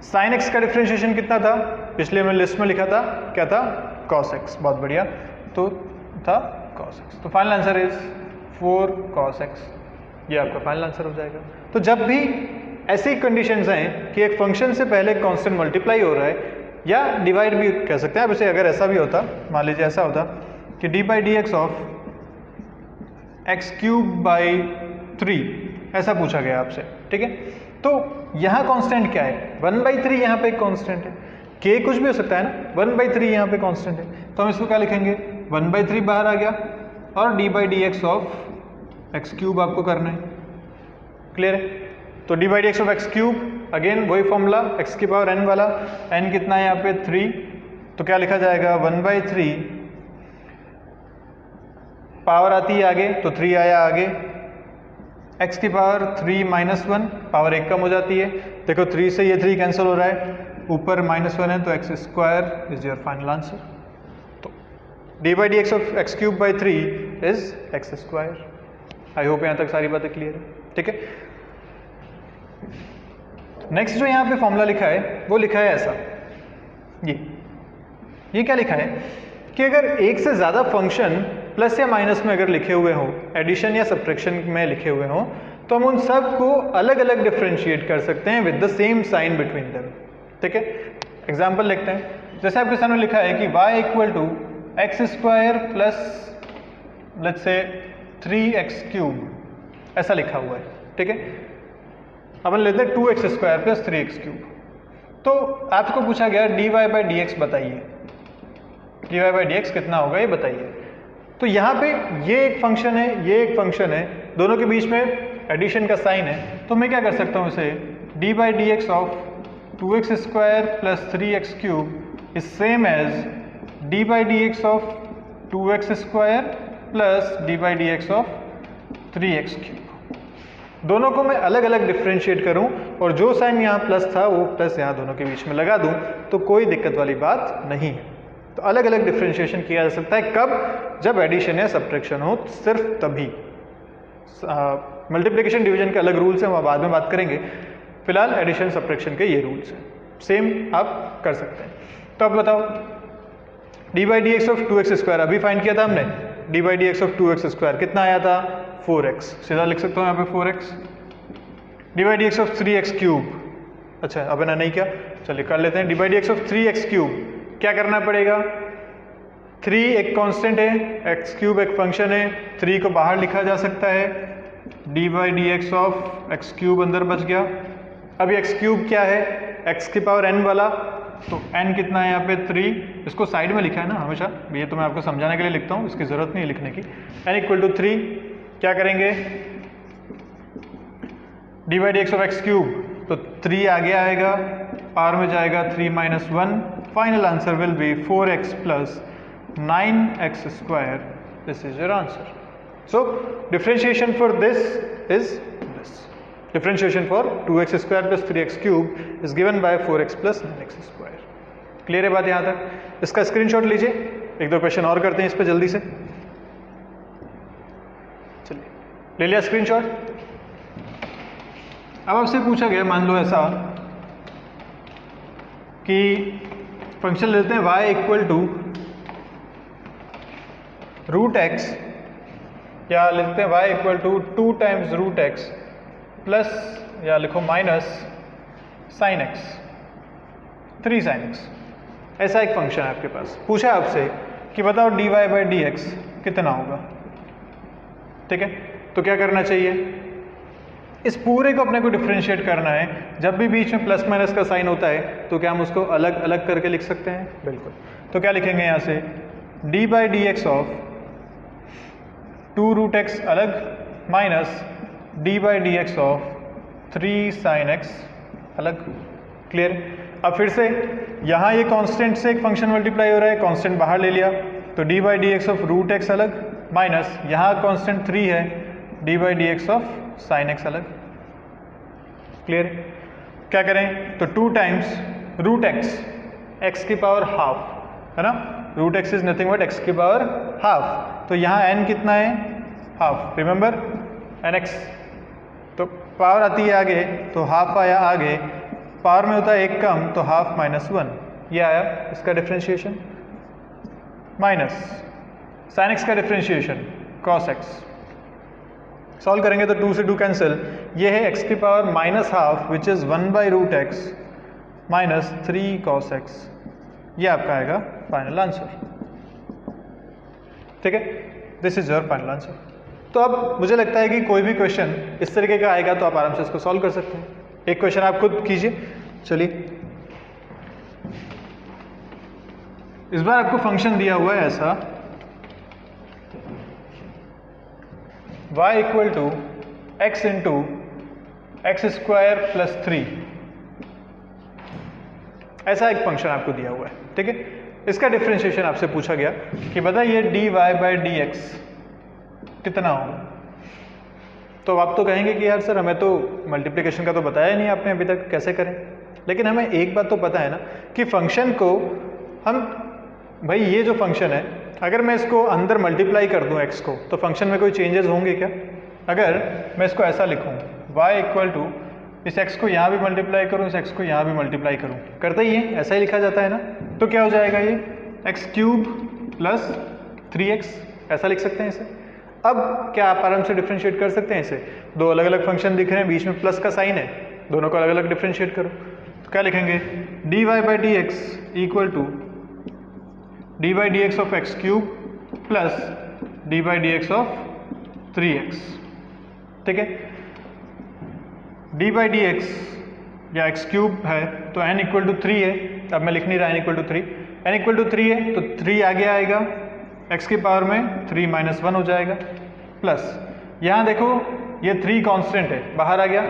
साइन एक्स का डिफरेंशिएशन कितना था, पिछले में लिस्ट में लिखा था, क्या था, cos x, बहुत बढ़िया, तो था cos x, तो final answer is 4 cos x, ये आपका फाइनल आंसर हो जाएगा। तो जब भी ऐसी कंडीशंस हैं कि एक फंक्शन से पहले कांस्टेंट मल्टीप्लाई हो रहा है, या डिवाइड भी कह सकते हैं, अब इसे अगर ऐसा भी होता, मान लीजिए ऐसा होता कि D by D x of x cube by 3, ऐसा पूछा गया आपसे। ठीक है, तो यहाँ कांस्टेंट क्या है, 1/3 यहाँ पे एक कांस्टेंट है, k कुछ भी हो सकता है ना, 1/3 यहाँ पे कांस्टेंट है, तो हम इसको क्या लिखेंगे, 1/3 बाहर आ गया और D by D x of x cube आपको करना है। क्लियर है? तो D by D x of x cube, again वही फॉर्मूला, एक्स की पावर n वाला, n कितना है यहाँ पे 3, तो क्या लिखा जाएगा 1/3, पावर आती है आगे तो 3 आया आगे, x की पावर 3 माइनस 1, पावर 1 कम हो जाती है, देखो 3 से ये 3 कैंसिल हो रहा है, ऊपर -1 है, तो X square is your final answer. तो D by D x of x cube by 3 is X square. I hope यहाँ तक सारी बातें क्लियर है। ठीक है, नेक्स्ट जो यहाँ पे फॉर्मूला लिखा है वो लिखा है ऐसा, ये क्या लिखा है कि अगर एक से ज़्यादा फंक्शन प्लस या माइनस में अगर लिखे हुए हों, एडिशन या सब्ट्रैक्शन में लिखे हुए हों, तो हम उन सब को अलग अलग डिफरेंशिएट कर सकते हैं with the same sign between them. ठीक है, एग्जांपल लिखते हैं, जैसे आपके सामने लिखा है कि y equal to X square plus let's say 3x cube, ऐसा लिखा हुआ है। ठीक है, अपन लेते हैं 2x square plus 3x cube. तो आपको पूछा गया dy बाई डी एक्स बताइए, dy बाई डी एक्स कितना होगा ये बताइए। तो यहाँ पे ये एक फंक्शन है, ये एक फंक्शन है, दोनों के बीच में एडिशन का साइन है, तो मैं क्या कर सकता हूँ इसे, D by D x of 2x square plus 3x cube is same as D by D x of 2x square plus D by D x of 3x cube. दोनों को मैं अलग अलग डिफ्रेंशिएट करूं और जो साइन यहाँ प्लस था वो प्लस यहाँ दोनों के बीच में लगा दूं, तो कोई दिक्कत वाली बात नहीं है। तो अलग अलग डिफ्रेंशिएशन किया जा सकता है, कब, जब एडिशन या सब्ट्रैक्शन हो, सिर्फ तभी। मल्टीप्लिकेशन डिवीजन के अलग रूल्स हैं, वहाँ बाद में बात करेंगे, फिलहाल एडिशन सब्ट्रैक्शन के ये रूल्स हैं, सेम आप कर सकते हैं। तो अब बताओ, D by D x of 2x square अभी फाइंड किया था हमने, D by D x of 2x square कितना आया था 4x, सीधा लिख सकता हूँ यहाँ पे 4x। D by D x of 3x cube, अच्छा अब ना नहीं क्या, चलिए कर लेते हैं, D by D x of 3x cube क्या करना पड़ेगा, 3 एक कांस्टेंट है, एक्स क्यूब एक फंक्शन है, 3 को बाहर लिखा जा सकता है, D by D x of x cube अंदर बच गया। अब एक्स क्यूब क्या है, एक्स की पावर n वाला, तो n कितना है यहाँ पे 3, इसको साइड में लिखा है ना हमेशा, ये तो मैं आपको समझाने के लिए लिखता हूँ, इसकी ज़रूरत नहीं है लिखने की। n इक्वल टू 3, क्या करेंगे, D by D x of x cube, तो 3 आगे आएगा, पावर में जाएगा 3 minus 1, final answer will be 4x plus 9x square, this is your answer. So differentiation for this is this, differentiation for 2x square plus 3x cube is given by 4x plus 9x square. Clear है बात यहाँ तक? इसका screenshot लीजिए, एक दो question और करते हैं इस पर जल्दी से। चलिए ले लिया स्क्रीनशॉट। अब आपसे पूछा गया, मान लो ऐसा कि फंक्शन लेते हैं y equal to root X, या लेते हैं y equal to 2 times root X plus, या लिखो minus sine X, 3 sine X. ऐसा एक फंक्शन है आपके पास, पूछा है आपसे कि बताओ dy बाई डी एक्स कितना होगा। ठीक है, तो क्या करना चाहिए, इस पूरे को अपने को डिफरेंशिएट करना है। जब भी बीच में प्लस माइनस का साइन होता है तो क्या हम उसको अलग अलग करके लिख सकते हैं? बिल्कुल। तो क्या लिखेंगे यहाँ से, D by D x of 2 root x अलग minus D by D x of 3 sine x अलग। क्लियर? अब फिर से यहाँ ये कांस्टेंट से एक फंक्शन मल्टीप्लाई हो रहा है, कांस्टेंट बाहर ले लिया, तो D by D x of root x अलग माइनस यहाँ कांस्टेंट 3 है, D by D x of sine x अलग। क्लियर? क्या करें, तो 2 टाइम्स रूट एक्स, एक्स की पावर हाफ है ना, root x is nothing but x की पावर हाफ, तो यहाँ n कितना है, हाफ, रिमेंबर nx, तो पावर आती है आगे तो हाफ आया आगे, पावर में होता है एक कम तो हाफ माइनस 1, ये आया इसका डिफरेंशिएशन, माइनस साइन एक्स का डिफरेंशिएशन कॉस एक्स। सॉल्व करेंगे तो 2 से 2 कैंसिल, ये है x की power minus half which is 1 by root x minus 3 cos x, ये आपका आएगा फाइनल आंसर। ठीक है, this is your final answer. तो अब मुझे लगता है कि कोई भी क्वेश्चन इस तरीके का आएगा तो आप आराम से इसको सॉल्व कर सकते हैं। एक क्वेश्चन आप खुद कीजिए। चलिए, इस बार आपको फंक्शन दिया हुआ है ऐसा, y equal to x into x square plus 3, ऐसा एक फंक्शन आपको दिया हुआ है। ठीक है, इसका डिफरेंशिएशन आपसे पूछा गया कि बताइए dy बाई डी एक्स कितना होगा। तो आप तो कहेंगे कि यार सर हमें तो मल्टीप्लिकेशन का तो बताया नहीं आपने अभी तक, कैसे करें। लेकिन हमें एक बात तो पता है ना कि फंक्शन को हम, भाई ये जो फंक्शन है अगर मैं इसको अंदर मल्टीप्लाई कर दूं x को, तो फंक्शन में कोई चेंजेस होंगे क्या? अगर मैं इसको ऐसा लिखूं y इक्वल टू इस x को यहाँ भी मल्टीप्लाई करूँ, इस x को यहाँ भी मल्टीप्लाई करूँ, करते ही है, ऐसा ही लिखा जाता है ना। तो क्या हो जाएगा ये एक्स क्यूब प्लस 3x, ऐसा लिख सकते हैं इसे। अब क्या आप आराम से डिफरेंशिएट कर सकते हैं इसे, दो अलग अलग फंक्शन दिख रहे हैं, बीच में प्लस का साइन है, दोनों को अलग अलग डिफरेंशिएट करो। तो क्या लिखेंगे, dy by D x equal to d by D x of x cube plus D by D x of 3x। ठीक है, डी बाई डी एक्स या एक्स क्यूब है तो n इक्वल टू 3 है, अब मैं लिख नहीं रहा n equal to 3, n equal to 3 है तो 3 आगे आएगा, x की पावर में 3 माइनस 1 हो जाएगा, प्लस यहाँ देखो ये 3 कांस्टेंट है, बाहर आ गया,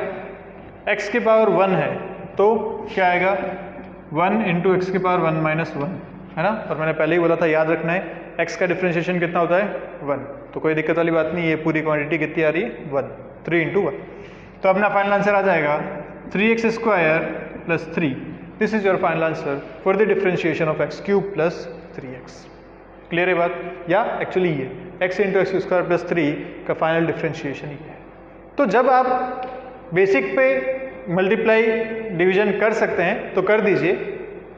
x की पावर 1 है तो क्या आएगा 1 इंटू एक्स की पावर 1 माइनस 1 है ना। और मैंने पहले ही बोला था याद रखना है x का डिफरेंशिएशन कितना होता है 1, तो कोई दिक्कत वाली बात नहीं, ये पूरी क्वांटिटी कितनी आ रही है 1, 3 इंटू 1। तो अपना फाइनल आंसर आ जाएगा 3x square plus 3, this is your final answer for the differentiation of x cube plus 3x। Clear है बात? या एक्चुअली ये x into x square plus 3 का फाइनल डिफरेंशिएशन ही है। तो जब आप बेसिक पे मल्टीप्लाई डिवीजन कर सकते हैं तो कर दीजिए,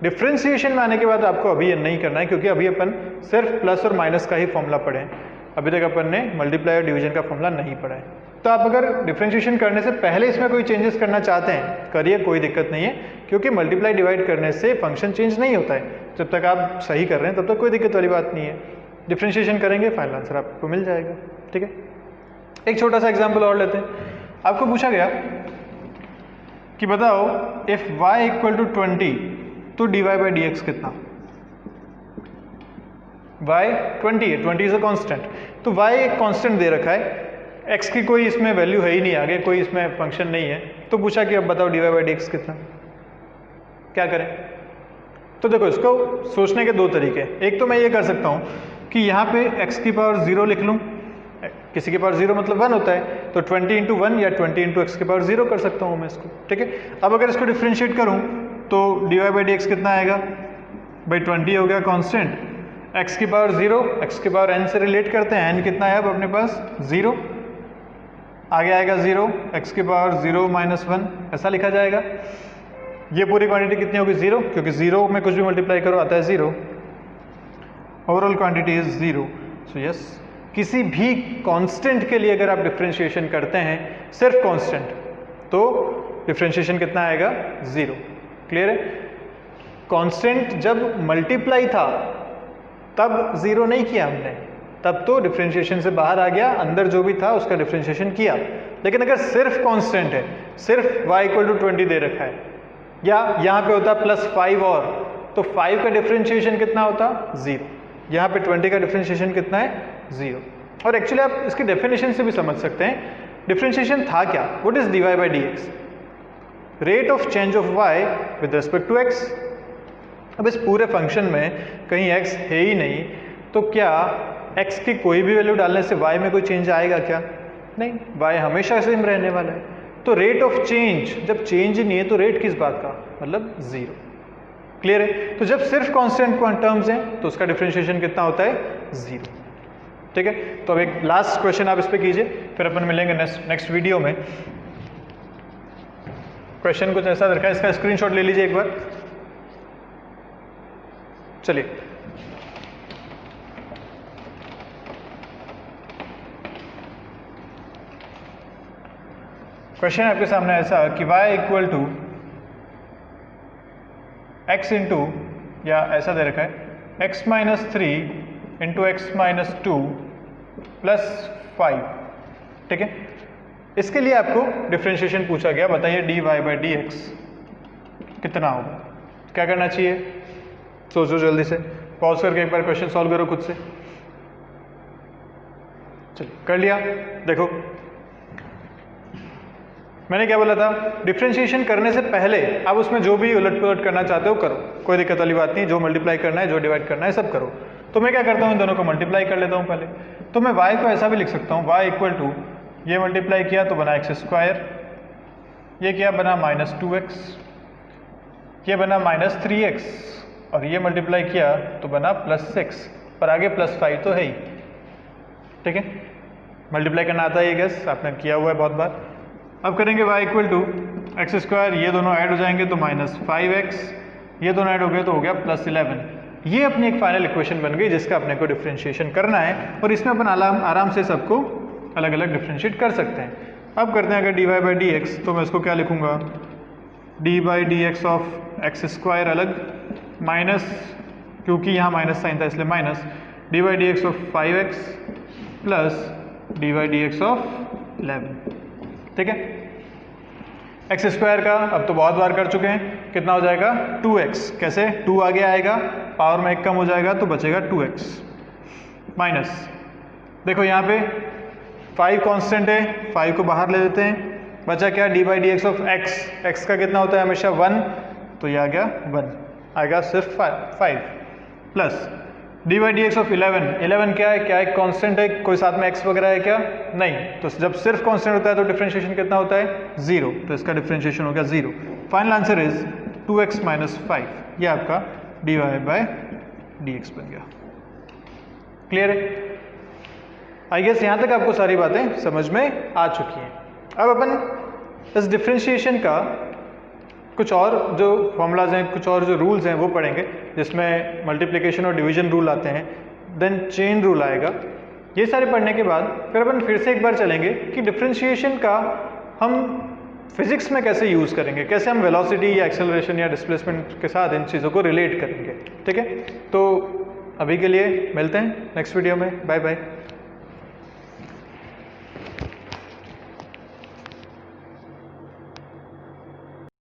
डिफरेंशिएशन में आने के बाद आपको अभी ये नहीं करना है, क्योंकि अभी अपन सिर्फ प्लस और माइनस का ही फॉर्मूला पढ़े हैं। अभी तक अपन ने मल्टीप्लाई और डिवीजन का फॉर्मूला नहीं पढ़ा है। तो आप अगर डिफरेंशिएशन करने से पहले इसमें कोई चेंजेस करना चाहते हैं करिए, कोई दिक्कत नहीं है, क्योंकि मल्टीप्लाई डिवाइड करने से फंक्शन चेंज नहीं होता है। जब तक आप सही कर रहे हैं तब तक कोई दिक्कत वाली बात नहीं है। डिफरेंशिएशन करेंगे फाइनल आंसर आपको मिल जाएगा। ठीक है, एक छोटा सा एग्जाम्पल और लेते हैं। आपको पूछा गया कि बताओ इफ y इक्वल टू 20 तो dy बाई डी एक्स कितना। y 20 है, 20 इज अ कांस्टेंट, तो y एक कांस्टेंट दे रखा है, x की कोई इसमें वैल्यू है ही नहीं, आगे कोई इसमें फंक्शन नहीं है, तो पूछा कि अब बताओ dy बाई डी एक्स कितना। क्या करें? तो देखो इसको सोचने के दो तरीके। एक तो मैं ये कर सकता हूँ कि यहाँ पे x की पावर 0 लिख लूँ, किसी के पावर 0 मतलब 1 होता है, तो 20 इंटू 1 या 20 इंटू एक्स की पावर 0 कर सकता हूँ मैं इसको। ठीक है, अब अगर इसको डिफ्रेंशिएट करूँ तो dy बाई डी एक्स कितना आएगा भाई, 20 हो गया कांस्टेंट, x की पावर 0, x की पावर n से रिलेट करते हैं, n कितना है अब अपने पास 0, आगे आएगा 0, x की पावर 0 माइनस 1, ऐसा लिखा जाएगा। ये पूरी क्वांटिटी कितनी होगी 0, क्योंकि 0 में कुछ भी मल्टीप्लाई करो आता है 0, overall quantity is 0। So yes, किसी भी कांस्टेंट के लिए अगर आप डिफरेंशिएशन करते हैं, सिर्फ कांस्टेंट, तो डिफरेंशिएशन कितना आएगा 0। क्लियर है? कांस्टेंट जब मल्टीप्लाई था तब 0 नहीं किया हमने, तब तो डिफरेंशिएशन से बाहर आ गया, अंदर जो भी था उसका डिफरेंशिएशन किया। लेकिन अगर सिर्फ कांस्टेंट है, सिर्फ y इक्वल टू 20 दे रखा है, या यहाँ पे होता प्लस 5 और, तो 5 का डिफरेंशिएशन कितना होता 0, यहाँ पे 20 का डिफरेंशिएशन कितना है 0। और एक्चुअली आप इसकी डेफिनेशन से भी समझ सकते हैं डिफरेंशिएशन था क्या, what is dy by D x, rate of change of y with respect to x। अब इस पूरे फंक्शन में कहीं x है ही नहीं, तो क्या x की कोई भी वैल्यू डालने से y में कोई चेंज आएगा क्या? नहीं, y हमेशा सेम रहने वाला है। तो रेट ऑफ चेंज, जब चेंज ही नहीं है तो रेट किस बात का, मतलब 0। क्लियर है? तो जब सिर्फ कांस्टेंट टर्म्स हैं तो उसका डिफरेंशिएशन कितना होता है 0। ठीक है, तो अब एक लास्ट क्वेश्चन आप इस पे कीजिए, फिर अपन मिलेंगे नेक्स्ट वीडियो में। क्वेश्चन कुछ ऐसा रखा है, इसका स्क्रीनशॉट ले लीजिए एक बार। चलिए, क्वेश्चन आपके सामने ऐसा कि y equal to x into, या ऐसा दे रखा है x minus 3 into x minus 2 plus 5। ठीक है, इसके लिए आपको डिफरेंशिएशन पूछा गया, बताइए dy बाई डी एक्स कितना होगा। क्या करना चाहिए, सोचो जल्दी से, पॉज करके एक बार क्वेश्चन सॉल्व करो खुद से। चलिए, कर लिया। देखो मैंने क्या बोला था, डिफरेंशिएशन करने से पहले आप उसमें जो भी उलट पुलट करना चाहते हो करो, कोई दिक्कत वाली बात नहीं, जो मल्टीप्लाई करना है, जो डिवाइड करना है सब करो। तो मैं क्या करता हूँ, इन दोनों को मल्टीप्लाई कर लेता हूँ पहले। तो मैं y को ऐसा भी लिख सकता हूँ, y इक्वल टू, ये मल्टीप्लाई किया तो बना x², ये क्या बना माइनस 2x, ये बना माइनस 3x, और ये मल्टीप्लाई किया तो बना प्लस 6, और आगे प्लस 5 तो है ही। ठीक है, मल्टीप्लाई करना आता है ये, गैस आपने किया हुआ है बहुत बार। अब करेंगे y इक्वल टू x², ये दोनों ऐड हो जाएंगे तो माइनस 5x, ये दोनों ऐड हो गए तो हो गया प्लस 11। ये अपनी एक फाइनल इक्वेशन बन गई जिसका अपने को डिफरेंशिएशन करना है, और इसमें अपन आराम से सबको अलग अलग डिफरेंशिएट कर सकते हैं। अब करते हैं अगर dy बाई डी एक्स, तो मैं इसको क्या लिखूंगा, D by D x of x² अलग, माइनस, क्योंकि यहाँ माइनस साइन था इसलिए minus, D by D x of 5x plus D by D x of 11। ठीक है, x² का अब तो बहुत बार कर चुके हैं, कितना हो जाएगा 2x, कैसे 2 आगे आएगा, पावर में 1 कम हो जाएगा तो बचेगा 2x, माइनस, देखो यहाँ पे 5 कांस्टेंट है, 5 को बाहर ले लेते हैं, बचा क्या D by D x of x, x का कितना होता है हमेशा 1, तो ये आ गया 1, आएगा सिर्फ 5 plus D by D x of 11 क्या है, क्या एक कांस्टेंट है, कोई साथ में x वगैरह है क्या, नहीं, तो जब सिर्फ कांस्टेंट होता है तो डिफरेंशिएशन कितना होता है 0, तो इसका डिफरेंशिएशन हो गया 0। Final answer is 2x minus 5, ये आपका d y by D x बन गया। क्लियर है? आई गेस यहाँ तक आपको सारी बातें समझ में आ चुकी हैं। अब अपन इस डिफरेंशिएशन का कुछ और जो फॉर्मूलाज हैं, कुछ और जो रूल्स हैं वो पढ़ेंगे, जिसमें मल्टीप्लिकेशन और डिवीजन रूल आते हैं, देन चेन रूल आएगा, ये सारे पढ़ने के बाद फिर अपन फिर से एक बार चलेंगे कि डिफरेंशिएशन का हम फिजिक्स में कैसे यूज़ करेंगे, कैसे हम वेलोसिटी या एक्सेलरेशन या डिस्प्लेसमेंट के साथ इन चीज़ों को रिलेट करेंगे। ठीक है, तो अभी के लिए मिलते हैं नेक्स्ट वीडियो में। Bye bye.